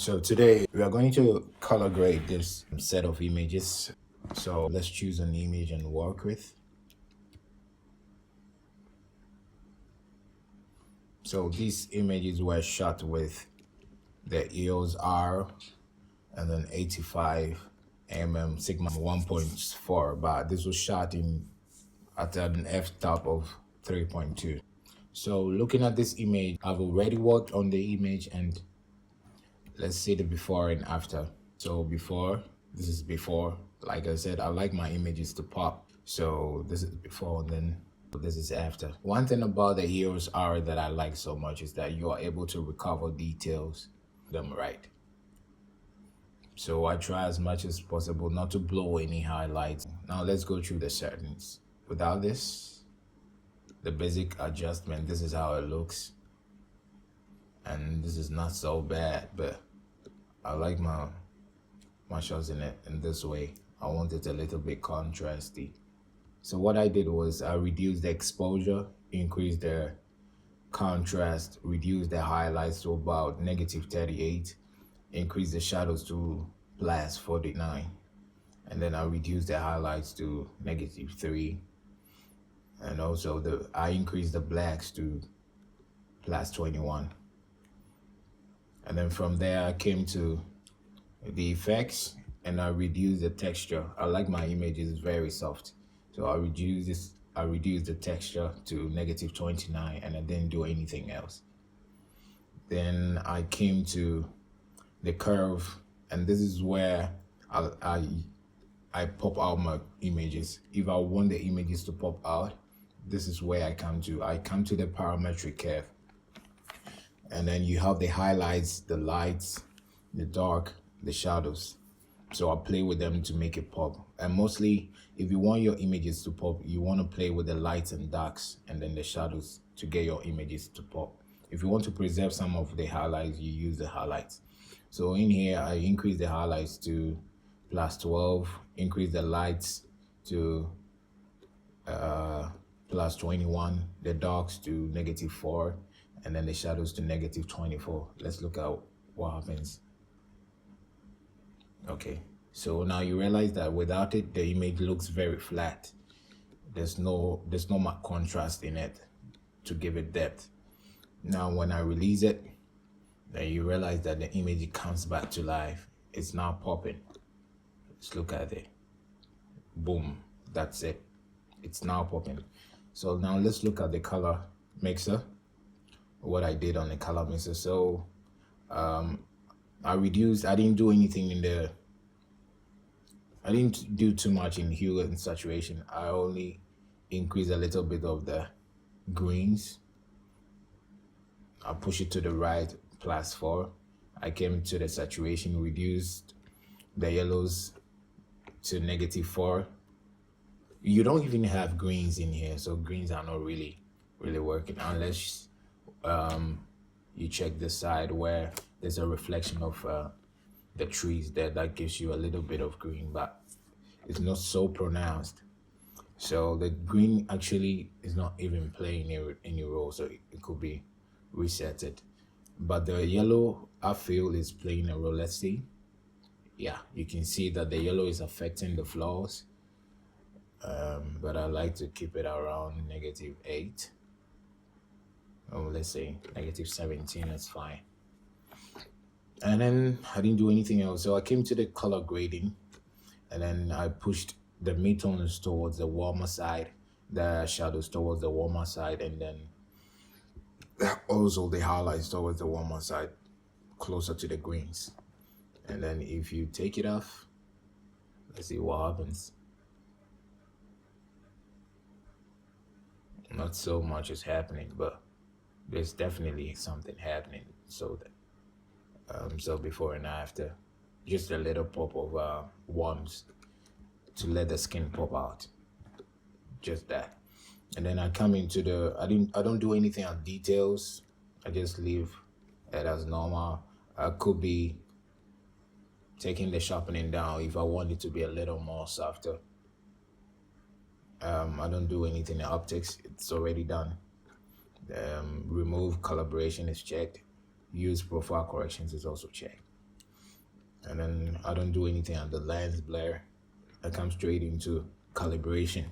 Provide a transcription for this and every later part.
So today we are going to color grade this set of images. So let's choose an image and work with. So these images were shot with the EOS R and then 85 Sigma 1.4, but this was shot at an f-stop of 3.2. So looking at this image, I've already worked on the image and let's see the before and after. So this is before. Like I said, I like my images to pop. So this is before and then this is after. One thing about the EOS R that I like so much is that you are able to recover details, them right. So I try as much as possible not to blow any highlights. Now let's go through the settings. Without this, the basic adjustment, this is how it looks. And this is not so bad, but I like my shots in this way. I want it a little bit contrasty. So what I did was I reduced the exposure, increased the contrast, reduced the highlights to about -38, increased the shadows to +49, and then I reduced the highlights to -3, and also I increased the blacks to +21. And then from there, I came to the effects and I reduced the texture. I like my images very soft. So I reduced the texture to -29 and I didn't do anything else. Then I came to the curve, and this is where I pop out my images. If I want the images to pop out, this is where I come to. I come to the parametric curve. And then you have the highlights, the lights, the dark, the shadows. So I play with them to make it pop. And mostly, if you want your images to pop, you want to play with the lights and darks and then the shadows to get your images to pop. If you want to preserve some of the highlights, you use the highlights. So in here, I increase the highlights to +12, increase the lights to +21, the darks to -4, and then the shadows to -24. Let's look at what happens. Okay, so now you realize that without it, the image looks very flat. There's no much contrast in it to give it depth. Now when I release it, then you realize that the image comes back to life. It's now popping. Let's look at it. Boom, that's it. It's now popping. So now let's look at the color mixer. What I did on the color mixer. So I didn't do anything I didn't do too much in hue and saturation. I only increased a little bit of the greens. I push it to the right, +4. I came to the saturation, reduced the yellows to -4. You don't even have greens in here, so greens are not really working unless you check this side where there's a reflection of the trees there that gives you a little bit of green, but it's not so pronounced. So the green actually is not even playing any role, so it could be resetted. But the yellow, I feel, is playing a role. Let's see. Yeah, you can see that the yellow is affecting the flaws, but I like to keep it around -8. Oh, let's say -17, that's fine. And then I didn't do anything else. So I came to the color grading, and then I pushed the midtones towards the warmer side, the shadows towards the warmer side, and then also the highlights towards the warmer side, closer to the greens. And then if you take it off, let's see what happens. Not so much is happening, but there's definitely something happening. So before and after, just a little pop of warmth to let the skin pop out, just that. And then I come into I don't do anything on details. I just leave it as normal. I could be taking the sharpening down if I want it to be a little more softer. I don't do anything in optics, it's already done. Remove calibration is checked. Use profile corrections is also checked. and then I don't do anything at the lens blur. I come straight into calibration,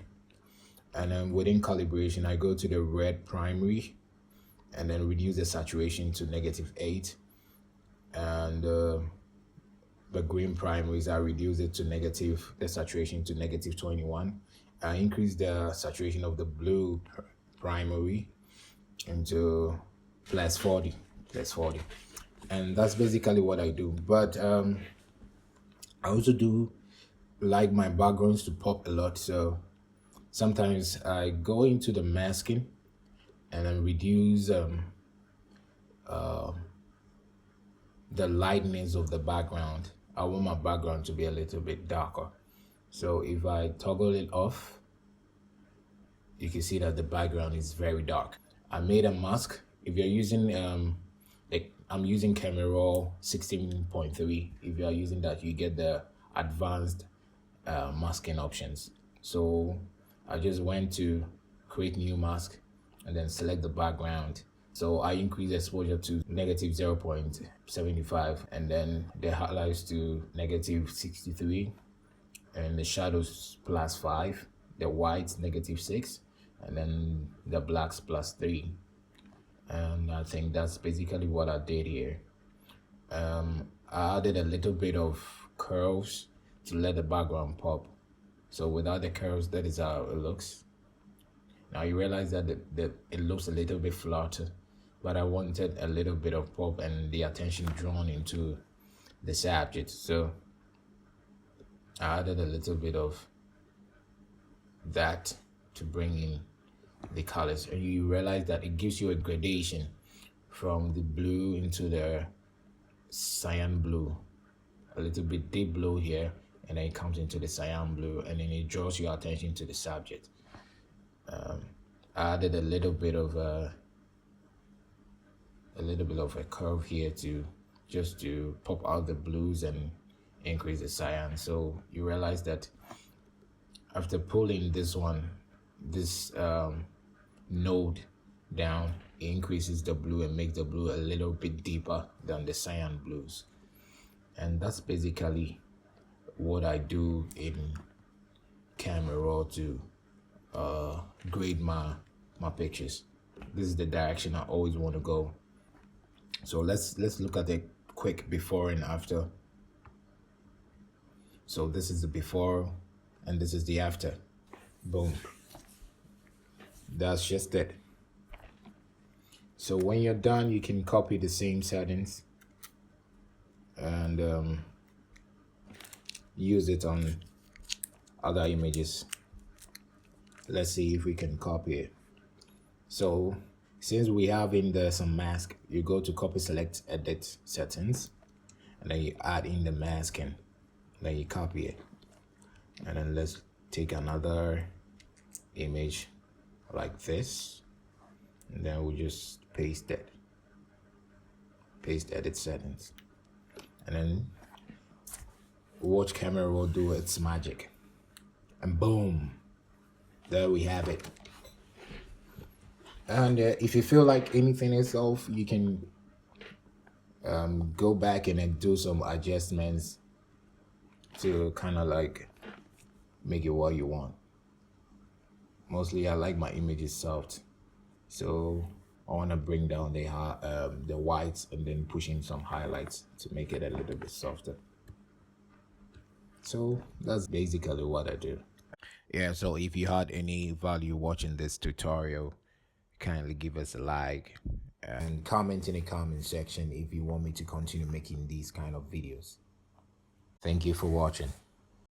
and then within calibration I go to the red primary and then reduce the saturation to -8, and the green primaries I reduce it to the saturation to -21. I increase the saturation of the blue primary into +40, +40, and that's basically what I do. But I also do like my backgrounds to pop a lot, so sometimes I go into the masking and then reduce the lightness of the background. I want my background to be a little bit darker, so if I toggle it off, you can see that the background is very dark. I made a mask. If you're using like I'm using camera raw 16.3, if you are using that, you get the advanced masking options. So I just went to create new mask and then select the background. So I increase exposure to -0.75, and then the highlights to -63, and the shadows +5, the whites -6, and then the blacks +3. And I think that's basically what I did here. I added a little bit of curves to let the background pop. So without the curves, that is how it looks. Now you realize that it looks a little bit flat, but I wanted a little bit of pop and the attention drawn into the subject. So I added a little bit of that to bring in the colors, and you realize that it gives you a gradation from the blue into the cyan blue, a little bit deep blue here, and then it comes into the cyan blue, and then it draws your attention to the subject. I added a little bit of a curve here to just to pop out the blues and increase the cyan. So you realize that after pulling this node down, it increases the blue and makes the blue a little bit deeper than the cyan blues. And that's basically what I do in Camera Raw to grade my pictures. This is the direction I always want to go. So let's look at the quick before and after. So this is the before and this is the after. Boom. That's just it. So when you're done, you can copy the same settings and use it on other images. Let's see if we can copy it. So since we have in there some mask, you go to copy, select, edit settings, and then you add in the mask and then you copy it. And then let's take another image like this, and then we'll just paste it. Paste edit settings, and then watch Camera Raw do its magic, and boom, there we have it. And if you feel like anything is off, you can go back and then do some adjustments to kind of like make it what you want. Mostly I like my images soft, so I want to bring down the whites and then push in some highlights to make it a little bit softer. So that's basically what I do. Yeah, so if you had any value watching this tutorial, kindly give us a like and comment in the comment section if you want me to continue making these kind of videos. Thank you for watching.